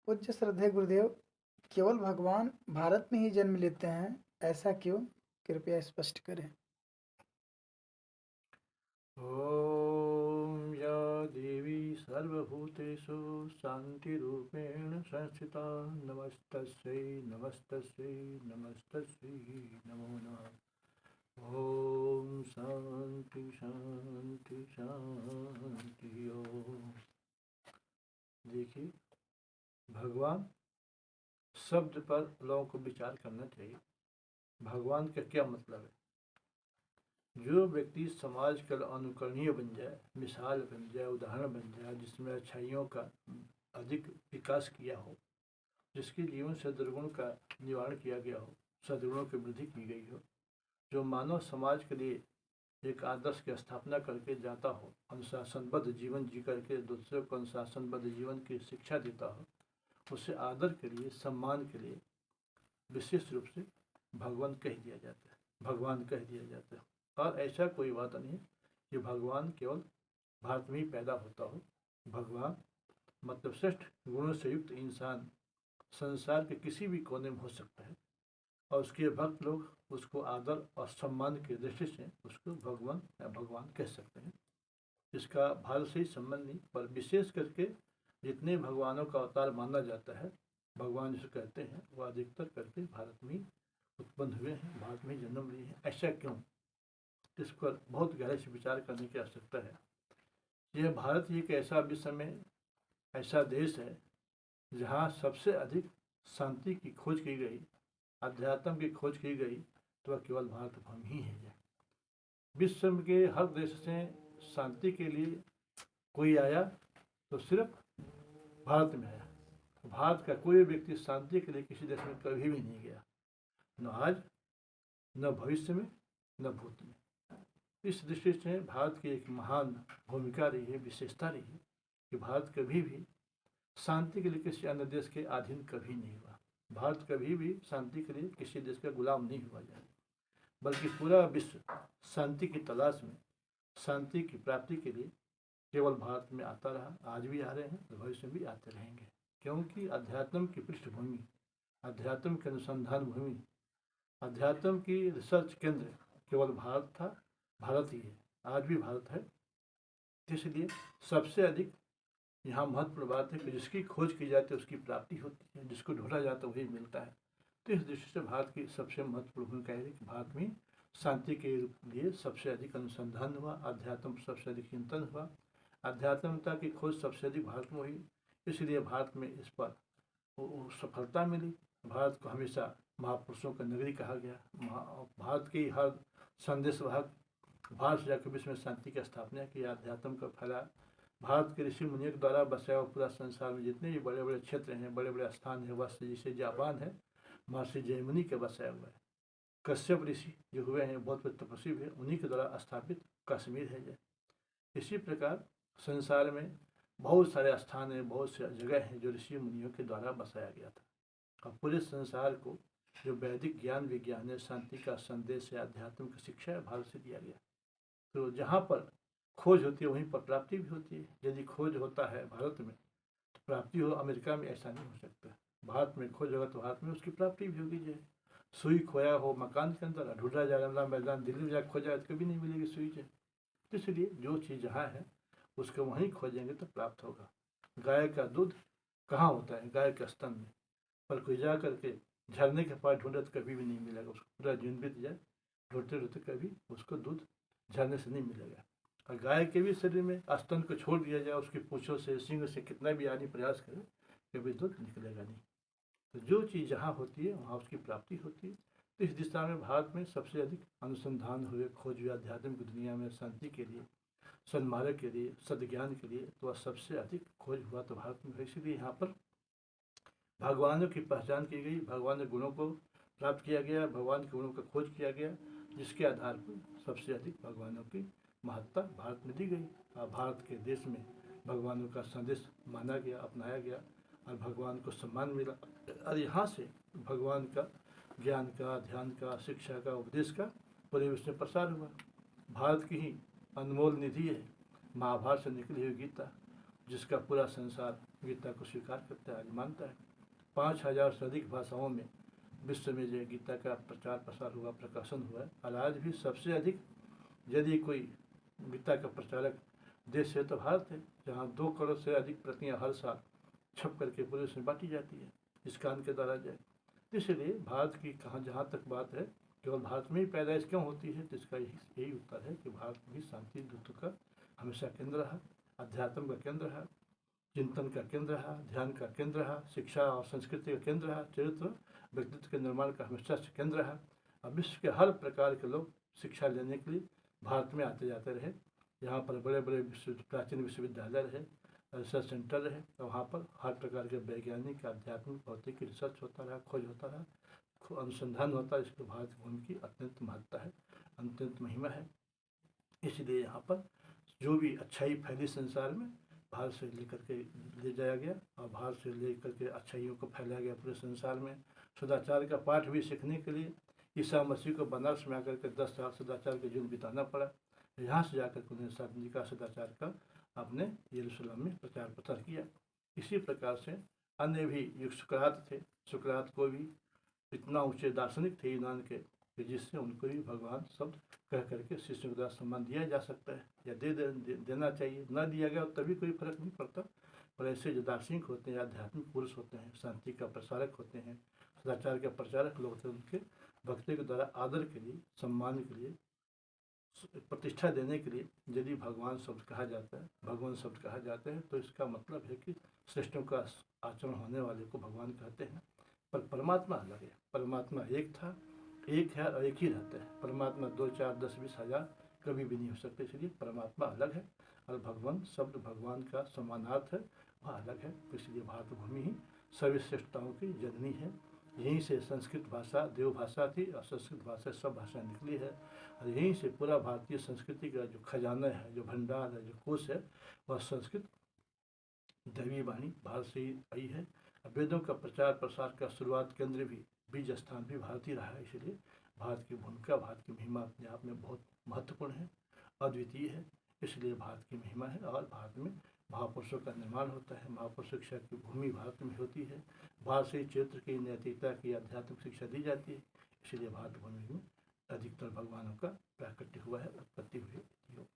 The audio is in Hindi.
पूज्य श्रद्धेय गुरुदेव, केवल भगवान भारत में ही जन्म लेते हैं, ऐसा क्यों? कृपया स्पष्ट करें। ॐ या देवी सर्वभूतेषु शान्तिरूपेण संस्थिता नमस्तस्यै नमस्तस्यै नमस्तस्यै नमो नमः। ॐ शान्ति शान्ति शान्ति ओम। देखिए, भगवान शब्द पर लोगों को विचार करना चाहिए। भगवान का क्या मतलब है? जो व्यक्ति समाज का अनुकरणीय बन जाए, मिसाल बन जाए, उदाहरण बन जाए, जिसमें अच्छाइयों का अधिक विकास किया हो, जिसके जीवन से दुर्गुण का निवारण किया गया हो, सद्गुणों की वृद्धि की गई हो, जो मानव समाज के लिए एक आदर्श की स्थापना करके जाता हो, अनुशासनबद्ध जीवन जी करके दूसरे को अनुशासनबद्ध जीवन की शिक्षा देता हो, उसे आदर के लिए, सम्मान के लिए विशेष रूप से भगवान कह दिया जाता है, भगवान कह दिया जाता है। और ऐसा कोई बात नहीं है कि भगवान केवल भारत में ही पैदा होता हो। भगवान मतलब श्रेष्ठ गुणों से युक्त इंसान संसार के किसी भी कोने में हो सकता है, और उसके भक्त लोग उसको आदर और सम्मान की दृष्टि से उसको भगवान या भगवान कह सकते हैं। इसका भारत से ही संबंध नहीं, पर विशेष करके जितने भगवानों का अवतार माना जाता है, भगवान जिसे कहते हैं, वह अधिकतर करके भारत में उत्पन्न हुए हैं, भारत में जन्म लिए हैं। ऐसा क्यों? इस पर बहुत गहराई से विचार करने की आवश्यकता है। यह भारत ही एक ऐसा विश्व में ऐसा देश है जहाँ सबसे अधिक शांति की खोज की गई, अध्यात्म की खोज की गई, तो वह केवल भारत भूमि ही है। विश्व के हर देश से शांति के लिए कोई आया तो सिर्फ भारत में आया। भारत का कोई व्यक्ति शांति के लिए किसी देश में कभी भी नहीं गया, न आज, न भविष्य में, न भूत में। इस दृष्टि से भारत की एक महान भूमिका रही है, विशेषता रही है कि भारत कभी भी शांति के लिए किसी अन्य देश के अधीन कभी नहीं हुआ। भारत कभी भी शांति के लिए किसी देश का गुलाम नहीं हुआ जाए, बल्कि पूरा विश्व शांति की तलाश में, शांति की प्राप्ति के लिए केवल भारत में आता रहा। आज भी आ रहे हैं, भविष्य में भी आते रहेंगे, क्योंकि अध्यात्म की पृष्ठभूमि, अध्यात्म की अनुसंधान भूमि, अध्यात्म की रिसर्च केंद्र केवल भारत था, भारत ही है, आज भी भारत है। इसलिए सबसे अधिक यहाँ महत्वपूर्ण बात है कि जिसकी खोज की जाती है उसकी प्राप्ति होती है, जिसको ढूंढा जाता है वही मिलता है। तो इस दृष्टि से भारत की सबसे महत्वपूर्ण भूमिका है कि भारत में शांति के लिए सबसे अधिक अनुसंधान हुआ, अध्यात्म सबसे अधिक चिंतन हुआ, आध्यात्मिकता की खोज सबसे अधिक भारत में हुई। इसलिए भारत में इस पर सफलता मिली। भारत को हमेशा महापुरुषों का नगरी कहा गया। भारत की हर संदेशवाहक भारत से जाकर विश्व में शांति की स्थापना की, अध्यात्म का फैला। भारत के ऋषि मुनियों के द्वारा बसाया हुआ पूरा संसार में जितने भी बड़े बड़े क्षेत्र हैं, बड़े बड़े स्थान हैं, वह जैसे जापान है, महर्षि जयमुनि के बसाया हुआ है। कश्यप ऋषि जो हुए हैं बहुत बड़े तपस्वी हुए, उन्हीं के द्वारा स्थापित कश्मीर है। इसी प्रकार संसार में बहुत सारे स्थान हैं, बहुत सी जगह हैं जो ऋषि मुनियों के द्वारा बसाया गया था। और पूरे संसार को जो वैदिक ज्ञान विज्ञान है, शांति का संदेश है, अध्यात्म की शिक्षा है, भारत से दिया गया। तो जहाँ पर खोज होती है वहीं पर प्राप्ति भी होती है। यदि खोज होता है भारत में तो प्राप्ति हो अमेरिका में, ऐसा नहीं हो सकता। भारत में खोज होगा तो भारत में उसकी प्राप्ति भी होगी। जो सुई खोया हो मकान के अंदर, ढूंढा जाएगा मैदान दिल्ली में जाकर खोजा तो कभी नहीं मिलेगी सुई। जो इसलिए जो चीज़ जहाँ है उसको वहीं खोजेंगे तो प्राप्त होगा। गाय का दूध कहाँ होता है? गाय के स्तन में। पर कोई जा करके झरने के पास ढूंढे तो कभी भी नहीं मिलेगा उसको, पूरा जीवन बीत जाए ढूंढते ढूंढते कभी उसको दूध झरने से नहीं मिलेगा। और गाय के भी शरीर में स्तन को छोड़ दिया जाए, उसकी पूँछों से, सींग से कितना भी आदमी प्रयास करे, कभी दूध निकलेगा नहीं। तो जो चीज़ जहाँ होती है वहाँ उसकी प्राप्ति होती है। तो इस दिशा में भारत में सबसे अधिक अनुसंधान हुए, खोज हुए आध्यात्मिक दुनिया में शांति के लिए, सन्मार्ग के लिए, सद्ज्ञान के लिए, तो वह सबसे अधिक खोज हुआ तो भारत में है। इसीलिए यहाँ पर भगवानों की पहचान की गई, भगवान के गुणों को प्राप्त किया गया, भगवान के गुणों का खोज किया गया, जिसके आधार पर सबसे अधिक भगवानों की महत्ता भारत में दी गई। और भारत के देश में भगवानों का संदेश माना गया, अपनाया गया, और भगवान को सम्मान मिला। और यहाँ से भगवान का ज्ञान का, ध्यान का, शिक्षा का, उपदेश का पूरे विश्व में प्रसार हुआ। भारत की ही अनमोल निधि है महाभारत से निकली हुई गीता, जिसका पूरा संसार गीता को स्वीकार करता है, आज मानता है। 5000 से अधिक भाषाओं में विश्व में जो गीता का प्रचार प्रसार हुआ, प्रकाशन हुआ है। और आज भी सबसे अधिक यदि कोई गीता का प्रचारक देश है तो भारत है, जहाँ 2 करोड़ से अधिक प्रतियां हर साल छप करके पूरे में बांटी जाती है इस्कान के द्वारा जाए। इसलिए भारत की कहाँ जहाँ तक बात है केवल भारत में ही पैदाइश क्यों होती है, तो इसका यही उत्तर है कि भारत भी शांति दूत का हमेशा केंद्र रहा, अध्यात्म का केंद्र रहा, चिंतन का केंद्र रहा, ध्यान का केंद्र रहा, शिक्षा और संस्कृति का केंद्र रहा, चरित्र व्यक्तित्व के निर्माण का हमेशा से केंद्र रहा। अब विश्व के हर प्रकार के लोग शिक्षा लेने के लिए भारत में आते जाते रहे। यहाँ पर बड़े बड़े प्राचीन विश्वविद्यालय रहे, रिसर्च सेंटर रहे, और वहाँ पर हर प्रकार के वैज्ञानिक, आध्यात्मिक, भौतिक रिसर्च होता रहा, खोज होता रहा, अनुसंधान होता है। इसके भारत भूमि की अत्यंत महत्ता है, अत्यंत महिमा है। इसलिए यहाँ पर जो भी अच्छाई फैली संसार में भारत से लेकर के ले जाया गया, और भारत से लेकर के अच्छाइयों को फैलाया गया पूरे संसार में। सदाचार का पाठ भी सीखने के लिए ईसा मसीह को बनारस में आकर के 10 साल सदाचार के जीवन बिताना पड़ा। यहाँ से जाकर के उन्होंने साधनी का सदाचार का अपने यरूशलेम में प्रचार प्रसार किया। इसी प्रकार से अन्य भी सुकरात थे, सुकरात को भी इतना ऊंचे दार्शनिक थे यूनान के कि जिससे उनको भी भगवान शब्द कह करके शिष्यों के द्वारा सम्मान दिया जा सकता है, या देना चाहिए। न दिया गया तभी कोई फर्क नहीं पड़ता, पर ऐसे जो दार्शनिक होते हैं, आध्यात्मिक पुरुष होते हैं, शांति का प्रसारक होते हैं, सदाचार के प्रचारक लोग होते हैं, उनके भक्ति के द्वारा आदर के लिए, सम्मान के लिए, प्रतिष्ठा देने के लिए यदि भगवान शब्द कहा जाता है, भगवान शब्द कहा जाता है, तो इसका मतलब है कि श्रेष्ठों का आचरण होने वाले को भगवान कहते हैं। पर परमात्मा अलग है। परमात्मा एक था, एक है और एक ही रहता है। परमात्मा 2, 4, 10, 20 हजार कभी भी नहीं हो सकते, इसलिए परमात्मा अलग है और भगवान शब्द भगवान का समानार्थ है, वह अलग है। इसलिए भारत भूमि ही सभी श्रेष्ठताओं की जननी है। यहीं से संस्कृत भाषा देव भाषा थी, और संस्कृत भाषा सब भाषा निकली है, और यहीं से पूरा भारतीय संस्कृति का जो खजाना है, जो भंडार है, जो कोष है, वह संस्कृत दैवी वाणी भारत से ही आई है। वेदों का प्रचार प्रसार का शुरुआत केंद्र भी, बीज स्थान भी भारत ही रहा है। इसलिए भारत की भूमिका, भारत की महिमा अपने आप में बहुत महत्वपूर्ण है, अद्वितीय है। इसलिए भारत की महिमा है, और भारत में महापुरुषों का निर्माण होता है। महापुरुष शिक्षा की भूमि भारत में होती है। भारत से क्षेत्र की नैतिकता की आध्यात्मिक शिक्षा दी जाती है। इसलिए भारत भूमि में अधिकतर भगवानों का प्राकट्य हुआ है, उत्पत्ति हुई है।